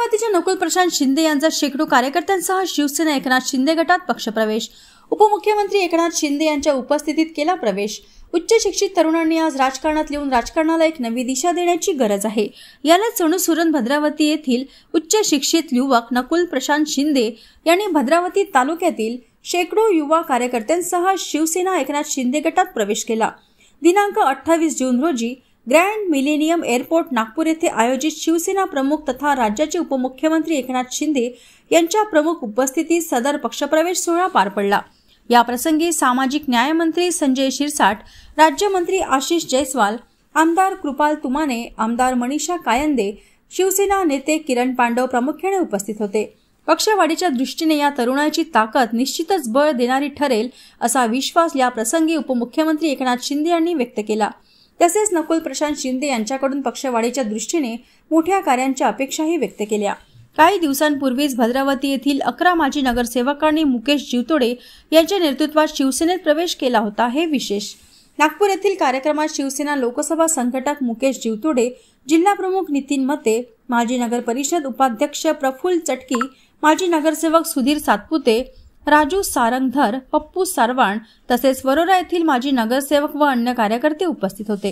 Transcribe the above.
भद्रावतीच्या नकुल प्रशांत शिंदे यांचा शेकडो कार्यकर्त्यांसह शिवसेना एकनाथ शिंदे गटात पक्षप्रवेश। उपमुख्यमंत्री एकनाथ शिंदे यांच्या उपस्थितीत केला प्रवेश। उच्च शिक्षित तरुणांनी आज राजकारणात येऊन राजकारणाला एक नवी दिशा देण्याची गरज आहे। यालाच अनुसरून भद्रावती येथील उच्च शिक्षित युवक नकुल प्रशांत शिंदे यांनी भद्रावती तालुक्यातील शेकडो युवा कार्यकर्त्यांसह शिवसेना एकनाथ शिंदे गटात प्रवेश केला। दिनांक 28 जून रोजी ग्रँड मिलेनियम एअरपोर्ट नागपूर येथे आयोजित शिवसेना प्रमुख तथा राज्याचे उपमुख्यमंत्री एकनाथ शिंदे यांच्या प्रमुख उपस्थितीत सदर पक्षप्रवेश सोहळा पार पडला। या प्रसंगी सामाजिक न्याय मंत्री संजय शिरसाट, राज्यमंत्री आशिष जयस्वाल, आमदार कृपाल तुमाने, आमदार मनीषा कायंदे, शिवसेना नेते किरण पांडव प्रामुख्याने उपस्थित होते। पक्षवाढीच्या दृष्टीने या तरुणाची ताकद निश्चितच बळ देणारी ठरेल असा विश्वास या प्रसंगी उपमुख्यमंत्री एकनाथ शिंदे यांनी व्यक्त केला। तसेच नकुल प्रशांत शिंदे यांच्याकडून पक्षवाढीच्या दृष्टीने मोठ्या कार्यांच्या अपेक्षाही व्यक्त केल्या। काही दिवसांपूर्वीच भद्रावती येथील 11 माजी नगरसेवकांनी मुकेश जीवतोडे यांच्या नेतृत्वात शिवसेनेत प्रवेश केला होता। हे विशेष। नागपूर येथील कार्यक्रमात शिवसेना लोकसभा संघटक मुकेश जीवतोडे, जिल्हाप्रमुख नितीन मते, माजी नगर परिषद उपाध्यक्ष प्रफुल्ल चटकी, माजी नगरसेवक सुधीर सातपुते, राजू सारंगधर, पप्पू सारवाण तसेच वरोरा येथील माजी नगरसेवक व अन्य कार्यकर्ते उपस्थित होते।